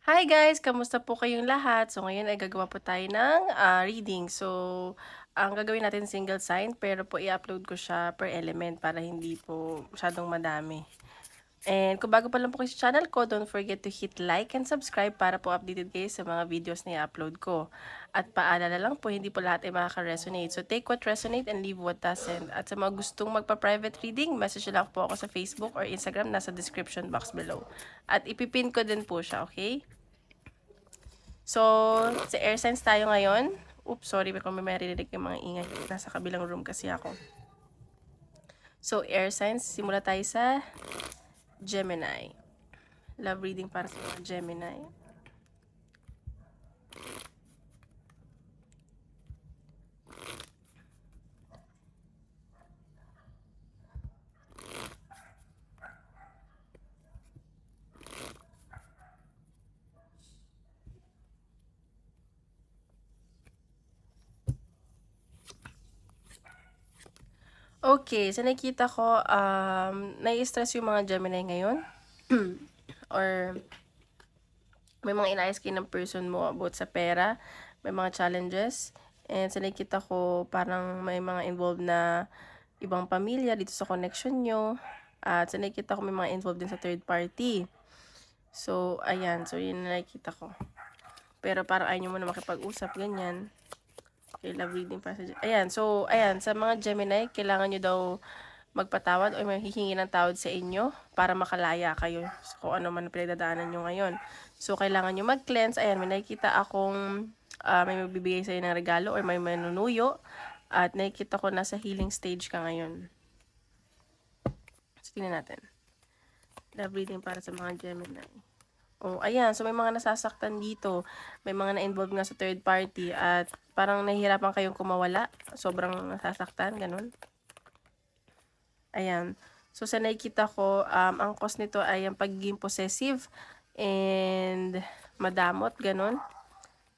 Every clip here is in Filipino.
Hi guys! Kamusta po kayong lahat? So ngayon ay gagawa po tayo ng reading. So, ang gagawin natin single sign pero po i-upload ko siya per element para hindi po masyadong madami. And kung bago pa lang po kayo sa channel ko, don't forget to hit like and subscribe para po updated kayo sa mga videos na i-upload ko. At paalala lang po, hindi po lahat ay makaka-resonate. So take what resonate and leave what doesn't. At sa mga gustong magpa-private reading, message lang po ako sa Facebook or Instagram, nasa description box below. At ipipin ko din po siya, okay? So, sa air signs tayo ngayon. Oops, sorry kung may maririnig yung mga ingay. Nasa kabilang room kasi ako. So, air signs. Simula tayo sa Gemini. Love reading para sa mga Gemini. Okay, so nakikita ko, nai-stress yung mga Gemini ngayon. Or may mga inayos kayo ng person mo about sa pera, may mga challenges. And sa nakikita ko, parang may mga involved na ibang pamilya dito sa connection nyo. At sa nakikita ko, may mga involved din sa third party. So, ayan. So, yun na nakikita ko. Pero parang ayaw nyo muna makipag-usap, ganyan. Okay, love reading para sa... Ayan, so, ayan, sa mga Gemini, kailangan nyo daw magpatawad o may hihingi ng tawad sa inyo para makalaya kayo so, kung ano man pinagdadaanan nyo ngayon. So, kailangan nyo mag-cleanse. Ayan, may nakikita akong may magbibigay sa'yo ng regalo or may manunuyo. At nakikita ko nasa healing stage ka ngayon. So, tingnan natin. Love reading para sa mga Gemini. Oh, ayan. So, may mga nasasaktan dito. May mga na-involve nga sa third party at parang nahihirapan kayong kumawala. Sobrang nasasaktan, ganun. Ayan. So, sa nakikita ko, ang cause nito ay ang pagiging possessive and madamot, ganun.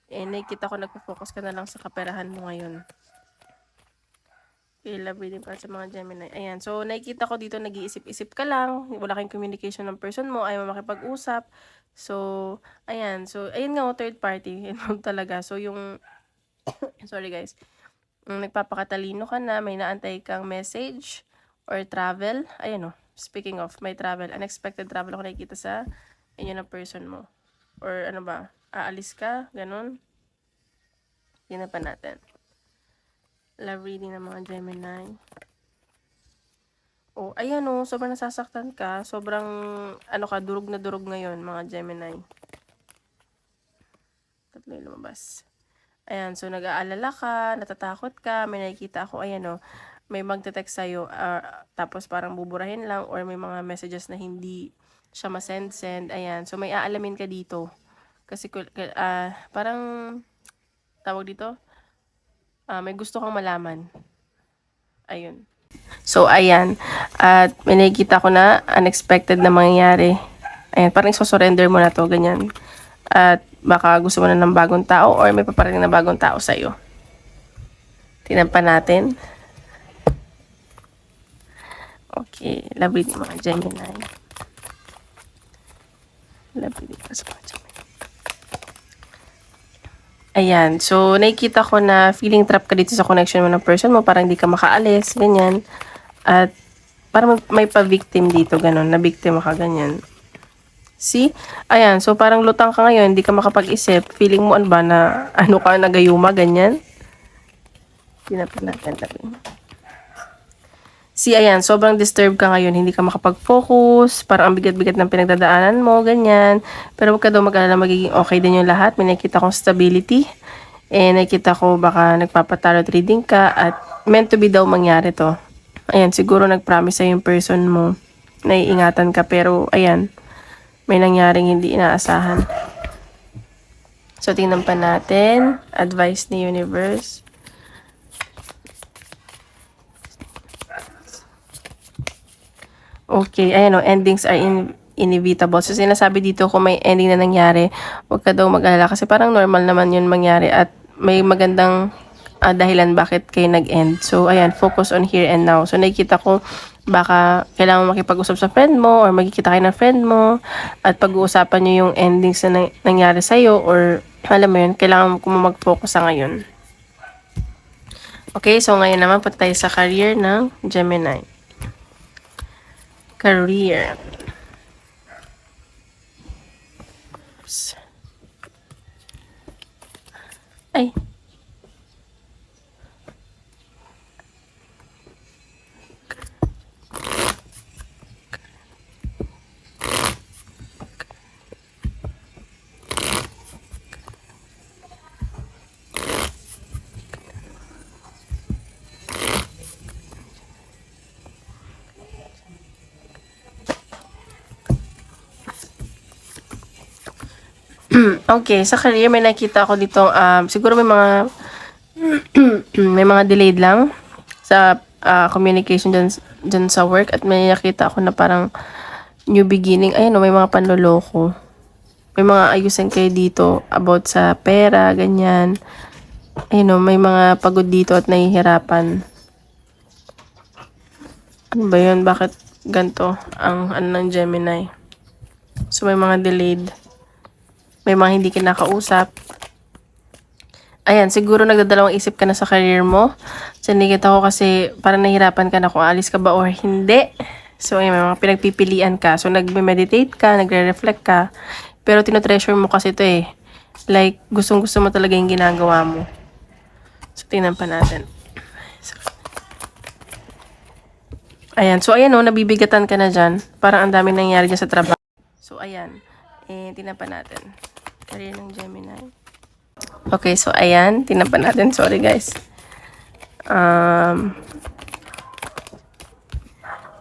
And nakikita ko, nagpo-focus ka na lang sa kaperahan mo ngayon. Okay, love reading para sa mga Gemini. Ayan. So, nakikita ko dito, nag-iisip-isip ka lang. Wala kayong communication ng person mo. Ayaw mo makipag-usap. So, ayan. So, ayun nga, third party. Involved talaga. So, yung... sorry, guys. Nagpapakatalino ka na. May naantay kang message or travel. Ayan o. Speaking of, may travel. Unexpected travel ako nakikita sa inyo na person mo. Or ano ba? Aalis ka? Ganun. Tingnan pa natin. Love reading ng mga Gemini. Oh, ayan oh, sobrang nasasaktan ka. Sobrang, ano ka, durog na durog ngayon, mga Gemini. Tatlo yung lumabas. Ayan, so nag-aalala ka, natatakot ka, may nakikita ako, ayan oh, may magte-text sa'yo, tapos parang buburahin lang, or may mga messages na hindi siya masend-send. Ayan, so may aalamin ka dito. Kasi, parang, tawag dito, may gusto kang malaman. Ayun. So, ayan. At may nakikita ko na unexpected na mangyayari. Ayan, parang surrender mo na to, ganyan. At baka gusto mo na ng bagong tao or may paparating na bagong tao sa'yo. Tingnan pa natin. Okay, love reading mga Gemini. Love reading pa sa mga Gemini. Ayan, so nakikita ko na feeling trap ka dito sa connection mo ng person mo, parang hindi ka makaalis, ganyan. At parang may pa-victim dito, ganun, na biktima ka, ganyan. See? Ayan, so parang lutang ka ngayon, hindi ka makapag-isip, feeling mo ba na ano ka, nagayuma, ganyan. Tinapin natin, tapin. See, ayan, sobrang disturbed ka ngayon, hindi ka makapag-focus, parang ang bigat-bigat ng pinagdadaanan mo, ganyan. Pero huwag ka daw mag-alala, magiging okay din yung lahat. May nakikita kong stability. Nakikita ko baka nagpapatarot reading ka at meant to be daw mangyari to. Ayan, siguro nag-promise sa yung person mo, naiingatan ka, pero ayan, may nangyaring hindi inaasahan. So, tingnan pa natin, advice ni universe. Okay, ayan o, endings are inevitable. So, sinasabi dito kung may ending na nangyari, huwag ka daw mag-alala kasi parang normal naman yun mangyari at may magandang dahilan bakit kayo nag-end. So, ayan, focus on here and now. So, nakikita ko Baka kailangan mo makipag-usap sa friend mo or magkikita kayo ng friend mo at pag-uusapan nyo yung endings na nangyari sa'yo or alam mo yun, kailangan mo mag-focus sa ngayon. Okay, so ngayon naman punta tayo sa career ng Gemini. Career. Oops. Ay. Okay, sa career may nakita ako dito, siguro may mga may mga delayed lang sa communication dyan sa work at may nakita ako na parang new beginning. Ayun, may mga panloloko. May mga ayusin kayo dito about sa pera, ganyan. Ayun, may mga pagod dito at nahihirapan. Ano ba yun? Bakit ganito ang ano ng Gemini? So, may mga delayed. May mga hindi kinakausap. Ayan, siguro nagdadalawang isip ka na sa career mo. So, nakikita ko kasi parang nahirapan ka na kung alis ka ba or hindi. So, ayan, may mga pinagpipilian ka. So, nagme-meditate ka, nagre-reflect ka. Pero tinotreasure mo kasi ito eh. Like, gustong-gusto mo talaga yung ginagawa mo. So, tingnan pa natin. Ayan. So, ayan o, nabibigatan ka na dyan. Parang ang daming nangyari dyan sa trabaho. So, ayan. Tingnan pa natin. Career ng Gemini. Okay, so ayan. Tingnan pa natin. Sorry, guys.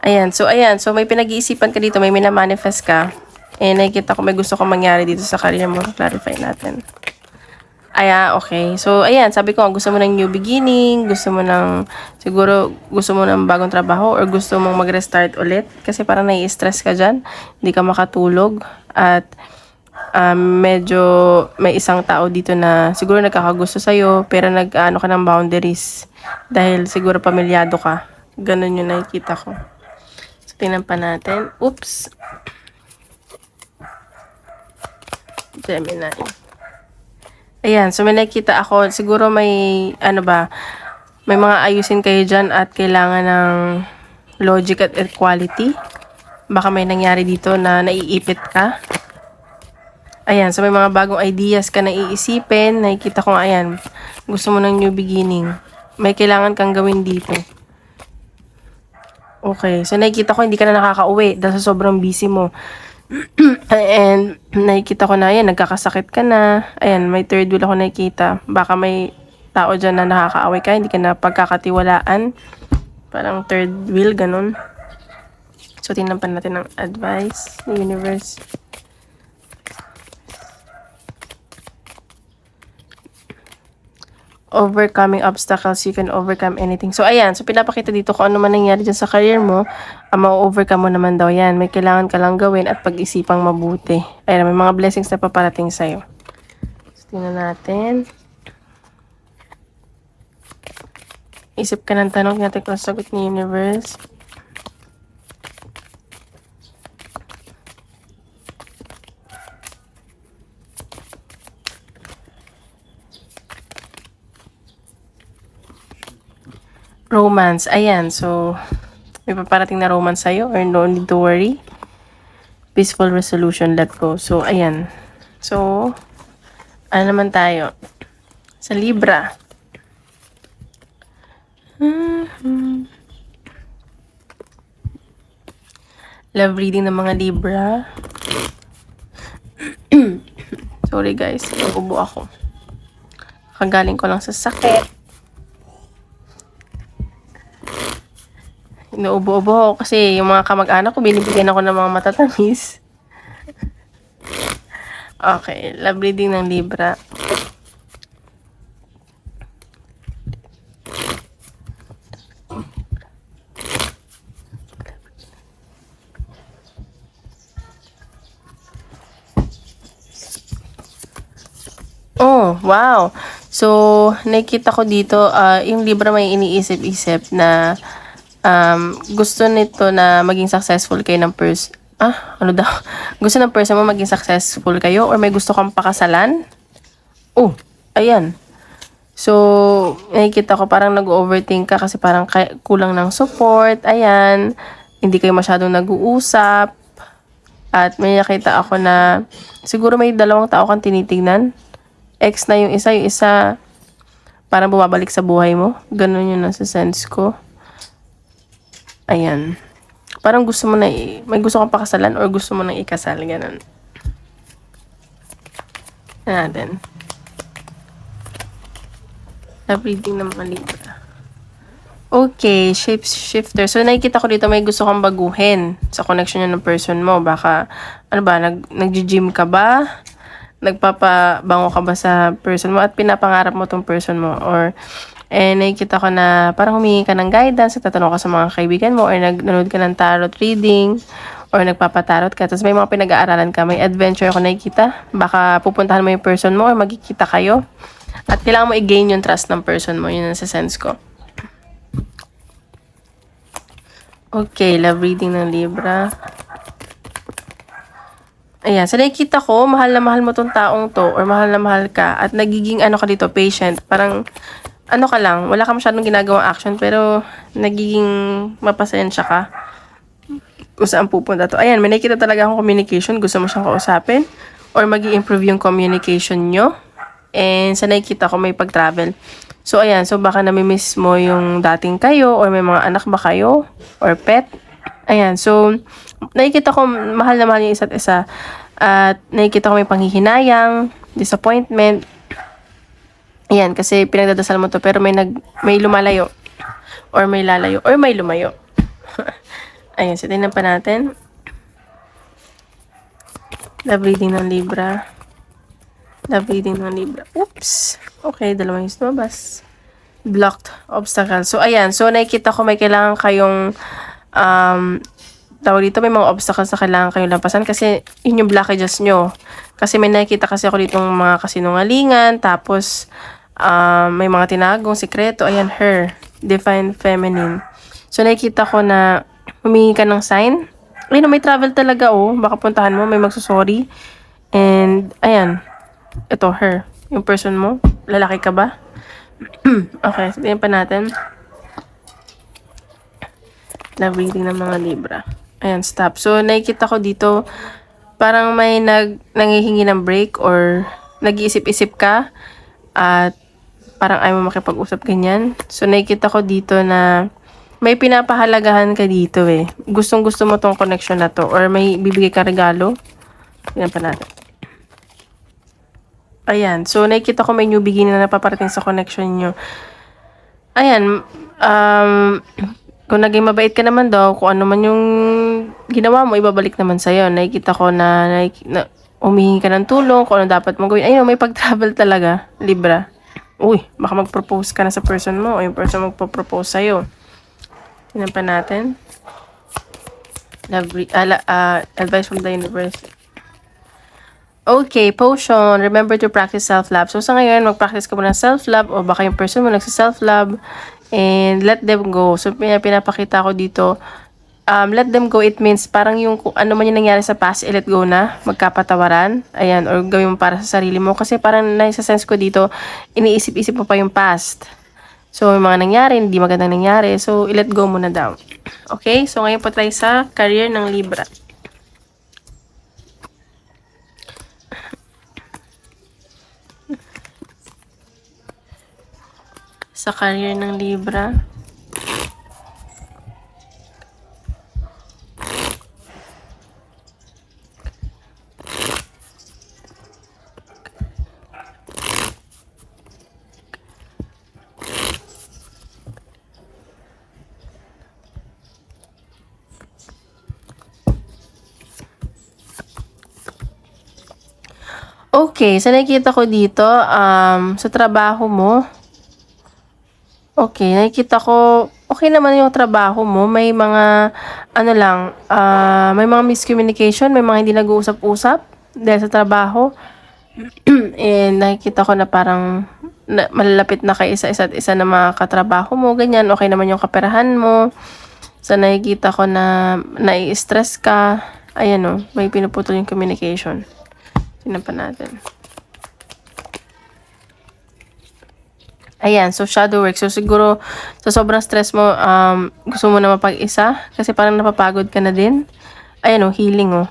Ayan. So, ayan. So, may pinag-iisipan ka dito. May minamanifest ka. Nakikita ko may gusto ko mangyari dito sa career mo. Clarify natin. Okay. So, ayan. Sabi ko, gusto mo ng new beginning. Siguro, gusto mo ng bagong trabaho or gusto mong mag-restart ulit. Kasi parang nai-stress ka dyan. Hindi ka makatulog. At, medyo may isang tao dito na siguro nagkakagusto sa'yo pero nag-ano ka ng boundaries dahil siguro pamilyado ka. Ganun yung nakikita ko. So, tingnan pa natin. Oops. Gemini. Ayan. So, may nakikita ako. Siguro may, may mga ayusin kayo dyan at kailangan ng logic at equality. Baka may nangyari dito na naiipit ka. Ayan, so may mga bagong ideas ka na iisipin. Nakikita ko, ayan, gusto mo ng new beginning. May kailangan kang gawin dito. Okay, so nakikita ko hindi ka na nakakauwi dahil sa sobrang busy mo. And nakikita ko na, ayan, nagkakasakit ka na. Ayan, may third wheel ako nakikita. Baka may tao dyan na nakakaaway ka, hindi ka na pagkakatiwalaan. Parang third wheel, ganun. So, tingnan pa natin ang advice ng universe. Overcoming obstacles, you can overcome anything. So, ayan. So, pinapakita dito kung ano man nangyari dyan sa career mo, ma-overcome mo naman daw yan. May kailangan ka lang gawin at pag-isipang mabuti. Ayan, may mga blessings na paparating sa'yo. So, tingnan natin. Isip ka ng tanong natin kung sagot ni universe. Romance. Ayan. So, may paparating na romance sa'yo or no need to worry. Peaceful resolution. Let go. So, ayan. So, ano naman tayo? Sa Libra. Love reading ng mga Libra. Sorry guys. Ubo ako. Kagaling ko lang sa sakit. Inuubo-ubo ako kasi yung mga kamag-anak ko, binibigyan ako ng mga matatamis. Okay, love reading ng Libra. Oh, wow. So, nakikita ko dito, yung Libra may iniisip-isip na gusto nito na maging successful kayo ng ano daw? Gusto ng person mo maging successful kayo or may gusto kang pakasalan? Oh, ayan. So, nakikita ko parang nag-overthink ka kasi parang kulang ng support. Ayan. Hindi kayo masyadong nag-uusap. At may nakita ako na siguro may dalawang tao kang tinitignan. Ex na yung isa parang bumabalik sa buhay mo. Ganun yung nasa sense ko. Ayan. Parang gusto mo na, may gusto kang pakasalan or gusto mo nang ikasal. Ganun. Natin. Reading ng mga Libra. Okay, shapeshifter. So, nakikita ko dito may gusto kang baguhin sa connection nyo ng person mo. Baka, ano ba, nag-gym ka ba? Nagpapabango ka ba sa person mo? At pinapangarap mo tong person mo? Or, nakikita ko na parang humingi ka ng guidance, tatanong ka sa mga kaibigan mo, or nanonood ka ng tarot reading, or nagpapatarot ka. Tapos may mga pinag-aaralan ka, may adventure ako nakikita. Baka pupuntahan mo yung person mo or magkikita kayo. At kailangan mo i-gain yung trust ng person mo. Yun ang sa sense ko. Okay, love reading ng Libra. Ayan, so nakikita ko, mahal na mahal mo tong taong to or mahal na mahal ka at nagiging ano ka dito, patient. Parang, ano ka lang, wala ka masyadong ginagawang action pero nagiging mapasensya ka kung saan pupunta to. Ayan, may nakikita talaga akong communication. Gusto mo siyang kausapin or mag-i-improve yung communication nyo. And sa nakikita ko may pag-travel. So, ayan. So, baka namimiss mo yung dating kayo or may mga anak ba kayo or pet. Ayan. So, nakikita ko mahal na mahal yung isa't isa. At nakikita ko may panghihinayang, disappointment. Ayan. Kasi pinagdadasal mo to pero may lumalayo or may lalayo or may lumayo. Ayan. So, tingnan pa natin. Love reading ng Libra. Love reading ng Libra. Oops. Okay, dalawang yung lumabas. Blocked obstacle. So, ayan. So, nakikita ko may kailangan kayong tawag dito, may mga obstacles na kailangan kayong lampasan kasi yun yung blockages nyo. Kasi may nakikita kasi ako dito ng mga kasinungalingan, tapos may mga tinagong sikreto. Ayan, her. Divine Feminine. So, nakikita ko na humingi ka ng sign. Ayun, may travel talaga, oh. Baka puntahan mo, may magsusorry. And, ayan. Ito, her. Yung person mo. Lalaki ka ba? Okay, sabihin pa natin. Love reading ng mga Libra. Ayan, stop. So, nakikita ko dito, parang may nangihingi ng break or nag-iisip-isip ka at parang ayaw mo makipag-usap ganyan. So, nakikita ko dito na may pinapahalagahan ka dito eh. Gustong-gusto mo tong connection na to or may bibigay ka regalo. Tingnan pa natin. Ayan. So, nakikita ko may new beginning na napaparating sa connection nyo. Ayan. Kung naging mabait ka naman daw, kung ano man yung ginawa mo, ibabalik naman sa'yo. Nakikita ko na umihingi ka ng tulong, kung ano dapat mong gawin. Ayun, may pag-travel talaga, Libra. Uy, baka mag-propose ka na sa person mo o yung person magpo-propose sa'yo. Tingnan pa natin. Advice from the universe. Okay, potion. Remember to practice self-love. So, sa ngayon, mag-practice ka muna ng self-love o baka yung person mo nagsa-self-love and let them go. So, pinapakita ko dito, let them go, it means parang yung kung ano man yung nangyari sa past, let go na, magkapatawaran, ayan, or gawin mo para sa sarili mo. Kasi parang nasa-sense ko dito, iniisip-isip mo pa yung past. So, yung mga nangyari, hindi magandang nangyari. So, let go muna daw. Okay? So, ngayon po tayo sa career ng Libra. Sa career ng Libra. Okay, so nakikita ko dito, sa trabaho mo, okay, nakikita ko, okay naman yung trabaho mo. May mga, ano lang, may mga miscommunication, may mga hindi nag-uusap-usap dahil sa trabaho. And nakikita ko na parang malalapit na kay isa't isa na mga katrabaho mo, ganyan. Okay naman yung kaperahan mo. So, nakikita ko na nai-stress ka. Ayan o, may pinuputol yung communication. Tingnan pa natin. Ayan, so shadow work. So, siguro, sa sobrang stress mo, gusto mo na mapag-isa. Kasi parang napapagod ka na din. Ayan o, healing o.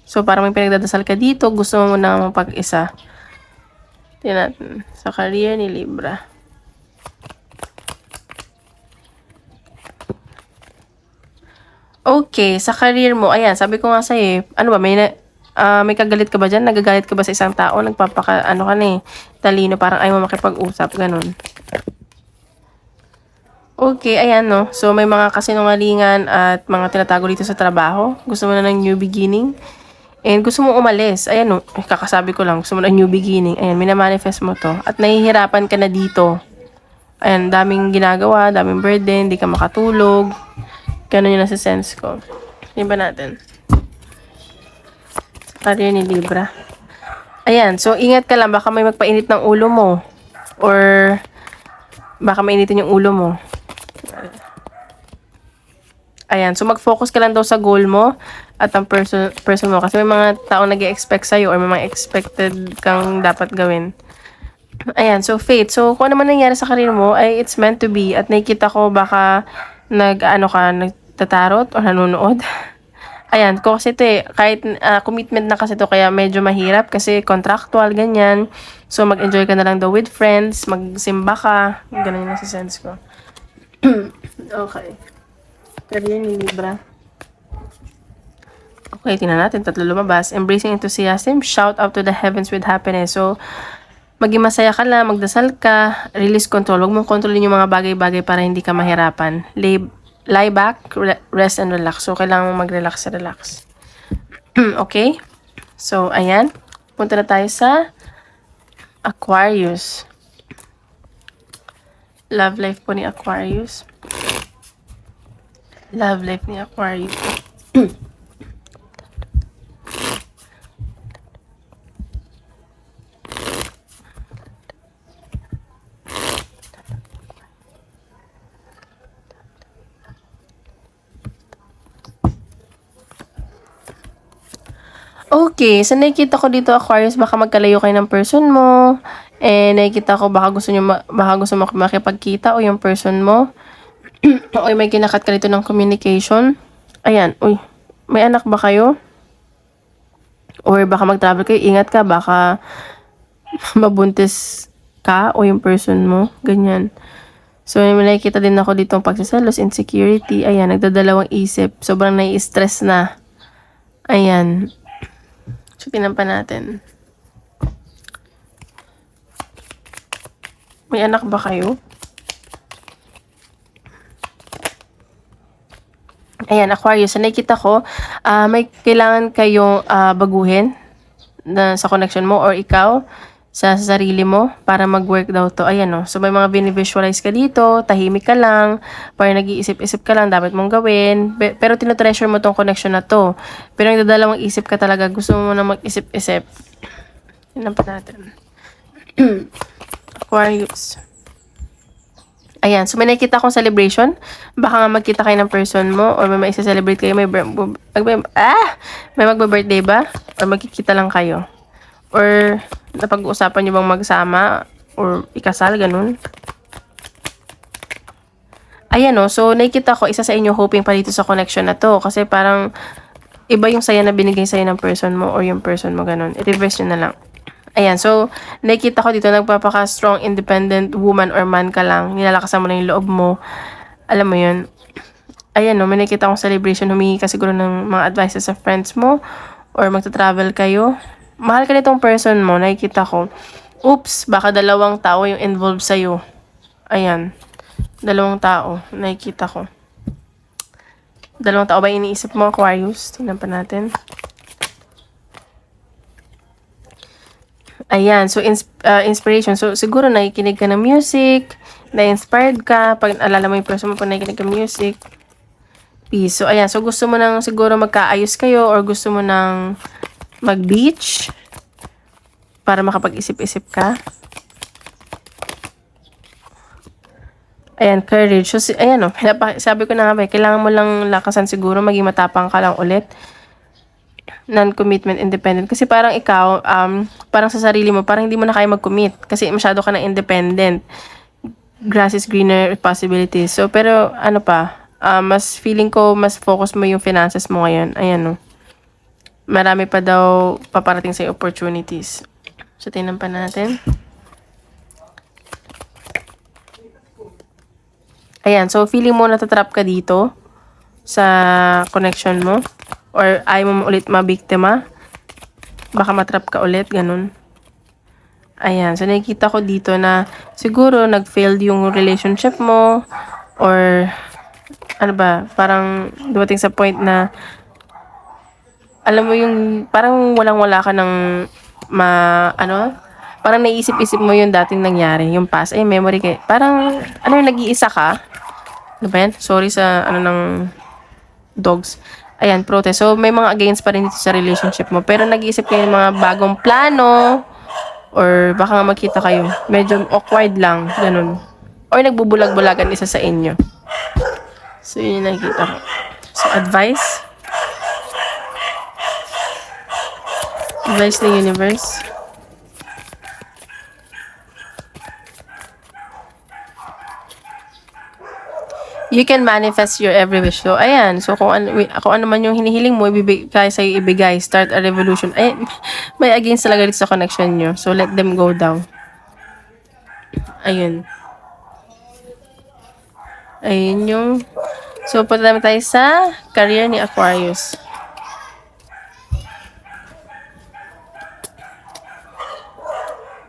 So, parang may pinagdadasal ka dito. Gusto mo na mapag-isa. Tingnan natin. Sa career ni Libra. Okay, sa career mo, ayan, sabi ko nga sa'yo, ano ba, may kagalit ka ba dyan? Nagagalit ka ba sa isang tao? Ano ka na eh, talino, parang ayaw mo makipag-usap, ganun. Okay, ayan no. So, may mga kasinungalingan at mga tinatago dito sa trabaho. Gusto mo na ng new beginning. And gusto mo umalis. Ayan no, kakasabi ko lang, gusto mo na new beginning. Ayan, minamanifest mo to. At nahihirapan ka na dito. Ayan, daming ginagawa, daming burden, hindi ka makatulog. Ganun yung nasa sense ko. Hindi ba natin? Career ni Libra. Ayan, so ingat ka lang. Baka may magpainit ng ulo mo. Or baka mainitin yung ulo mo. Ayan, so mag-focus ka lang daw sa goal mo at ang person mo. Kasi may mga taong nag-expect sa'yo or may mga expected kang dapat gawin. Ayan, so fate. So kung ano man nangyari sa career mo, ay it's meant to be. At nakikita ko baka nagtatarot or nanonood. Ayan, kasi ito eh, kahit commitment na kasi ito, kaya medyo mahirap kasi contractual, ganyan. So mag-enjoy ka na lang daw with friends, magsimba ka, ganun yung nasa sense ko. Okay. Career ni Libra. Okay, tingnan natin. 3 lumabas. Embracing enthusiasm. Shout out to the heavens with happiness. So, maging masaya ka lang, magdasal ka, release control. Huwag mong kontrolin yung mga bagay-bagay para hindi ka mahirapan. Lie back, rest and relax. So, kailangan mong mag-relax. Okay? So, ayan. Punta na tayo sa Aquarius. Love life po ni Aquarius. Love life ni Aquarius. Okay, so nakikita ko dito Aquarius, baka magkalayo kayo ng person mo. Nakikita ko baka gusto mo makipagkita o yung person mo. O may kinakat ka dito ng communication. Ayan, uy, may anak ba kayo? Or baka mag-travel kayo, ingat ka, baka mabuntis ka o yung person mo, ganyan. So, may nakikita din ako ditong pagsaselos, insecurity. Ayan, nagdadalawang isip. Sobrang nai-stress na. Ayan. So, tinampan natin. May anak ba kayo? Ayan, Aquarius. So, nakikita ko, may kailangan kayong baguhin sa connection mo or ikaw sa sarili mo para mag-work daw to. Ayan o. So, may mga binivisualize ka dito, tahimik ka lang, parang nag-iisip-isip ka lang, dapat mong gawin. Pero tinatreasure mo tong connection na to. Pero nagdadalawang isip ka talaga, gusto mo na mag-isip-isip. Tignan pa natin. Aquarius. Ayan, so may nakikita akong celebration. Baka nga magkita kayo ng person mo or may isa-celebrate kayo, may magbe-birthday ba? Or magkikita lang kayo? Or napag-uusapan nyo bang magsama or ikasal, ganun? Ayan o, so nakikita ko isa sa inyo hoping pa dito sa connection na to. Kasi parang iba yung saya na binigay sa'yo ng person mo or yung person mo, ganun. I-reverse nyo na lang. Ayan, so, nakikita ko dito, nagpapaka-strong, independent woman or man ka lang. Nilalakasan mo na yung loob mo. Alam mo yun. Ayan, no, may nakikita akong celebration. Humingi ka siguro ng mga advices sa friends mo or magta-travel kayo. Mahal ka nitong person mo, nakikita ko. Oops, baka 2 tao yung involved sa'yo. Ayan, 2 tao, nakikita ko. 2 tao ba iniisip mo, Aquarius? Tingnan pa natin. Ayan, so inspiration. So siguro nakikinig ka ng music, na-inspired ka, pag alala mo yung person mo pag nakikinig ka ng music. Peace. So ayan, so gusto mo nang siguro magkaayos kayo or gusto mo nang mag-beach para makapag-isip-isip ka. Ayan, courage. So, ayan o, sabi ko na nga ba, kailangan mo lang lakasan siguro, maging matapang ka lang ulit. Non-commitment, independent. Kasi parang ikaw, parang sa sarili mo, parang hindi mo na kaya mag-commit. Kasi masyado ka na independent. Grass is greener, possibilities. So, pero ano pa, mas feeling ko, mas focus mo yung finances mo ngayon. Ayan o. Marami pa daw paparating sa opportunities. So, tingnan pa natin. Ayan, so feeling mo natatrap ka dito sa connection mo or ayaw mo ulit mabiktima. Baka matrap ka ulit, ganun. Ayan, so nakikita ko dito na siguro nag-failed yung relationship mo or ano ba, parang dumating sa point na alam mo yung parang walang-wala ka ng parang naiisip-isip mo yung dating nangyari, yung past, ay memory kayo. Parang, nag-iisa ka. Ano ba yan? Sorry sa, ng dogs. Ayan, protest. So, may mga against pa rin dito sa relationship mo. Pero nag-iisip kayo ng mga bagong plano or baka nga magkita kayo. Medyo awkward lang, ganun. Or nagbubulag-bulagan isa sa inyo. So, yun yung nakikita ko. So, advice. Advice ng universe. You can manifest your every wish. So, ayan. So, kung ano man yung hinihiling mo, ibigay sa'yo ibigay. Start a revolution. Ay, may against talaga dito sa connection nyo. So, let them go down. Ayun. Ayun yung... So, punta naman tayo sa career ni Aquarius.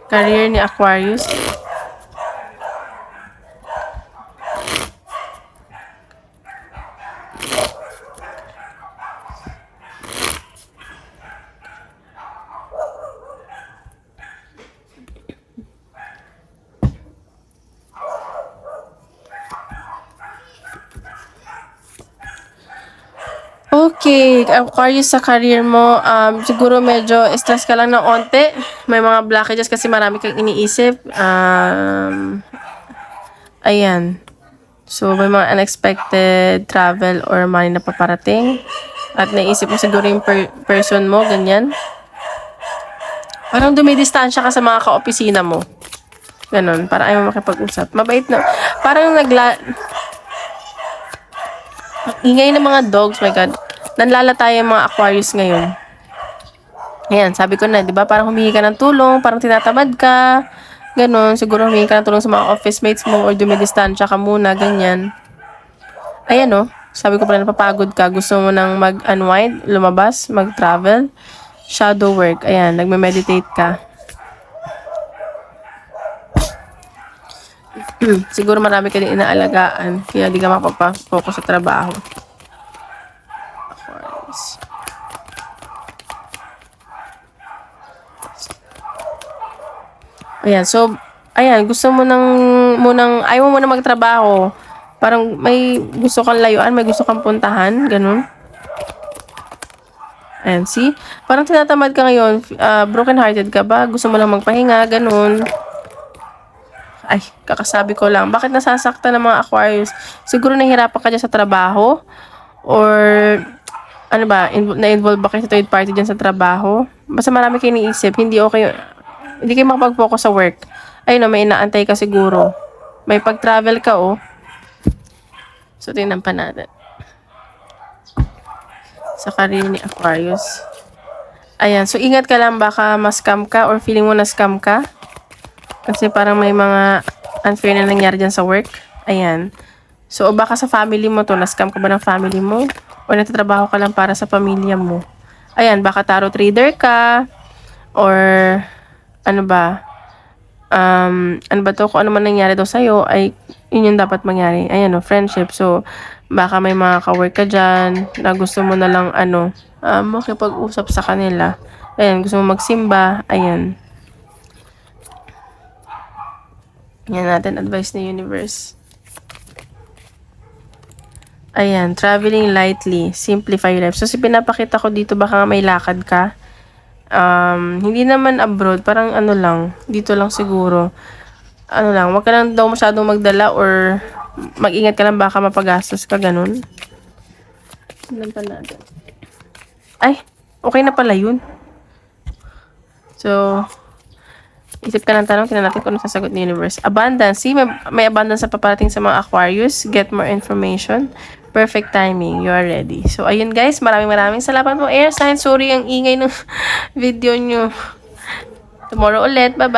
Career ni Aquarius. Okay, Aquarius sa career mo, siguro medyo stress ka lang ng onte. May mga blockages kasi marami kang iniisip. Ayan. So, may mga unexpected travel or money na paparating. At naisip mo siguro yung person mo, ganyan. Parang dumidistansya ka sa mga ka-opisina mo. Ganon, para ayaw mo makipag-usap. Mabait na. Parang ingay ng mga dogs, my God. Nanlalata yung mga Aquarius ngayon. Ayan, sabi ko na, di ba? Parang humingi ka ng tulong, parang tinatamad ka. Ganon, siguro humingi ka ng tulong sa mga office mates mo or dumidistansya ka muna, ganyan. Ayan o, sabi ko pala napapagod ka. Gusto mo nang mag-unwind, lumabas, mag-travel. Shadow work, ayan, nagme-meditate ka. Siguro marami ka din inaalagaan, kaya di ka mapapafocus sa trabaho. Aquarius. Ayan, so, ayan, gusto mo ayaw mo muna magtrabaho. Parang may gusto kang layuan, may gusto kang puntahan, ganun. Ayan, see? Parang tinatamad ka ngayon, broken-hearted ka ba? Gusto mo lang magpahinga, ganun. Ay, kakasabi ko lang. Bakit nasasaktan ng mga Aquarius? Siguro nahihirapan ka dyan sa trabaho? Or, ano ba, na-involve ba kayo sa third party dyan sa trabaho? Basta marami kayo iniisip, hindi kayo makapag-focus sa work. Ayun o, may inaantay ka siguro. May pag-travel ka o. So, tingnan pa natin. Sa career ni Aquarius. Ayan, so ingat ka lang, baka ma-scam ka or feeling mo na-scam ka. Kasi parang may mga unfair na nangyari dyan sa work. Ayan. So, baka sa family mo to, na-scam ka ba ng family mo? O nagtatrabaho ka lang para sa pamilya mo? Ayan, baka tarot reader ka. Or, ano ba? Ano ba to? Kung ano man nangyari daw sa'yo, ay yun yung dapat mangyari. Ayan o, friendship. So, baka may mga ka-work ka dyan na gusto mo na lang, makipag-usap sa kanila. Ayan, gusto mo magsimba. Ayan. Yan natin, advice ni universe. Ayan, traveling lightly, simplify your life. So, pinapakita ko dito, baka may lakad ka. Hindi naman abroad, parang ano lang, dito lang siguro. Ano lang, wag ka lang daw masyadong magdala or mag-ingat ka lang, baka mapagastos ka, ganun. Tignan pa natin. Ay, okay na pala yun. So, isip ka ng tanong, tingnan natin kung ano sasagot ni Universe. Abundance. See, may abundance na paparating sa mga Aquarius. Get more information. Perfect timing. You are ready. So, ayun guys. Maraming salamat po, Air Sign. Sorry ang ingay ng video nyo. Tomorrow ulit. Bye-bye.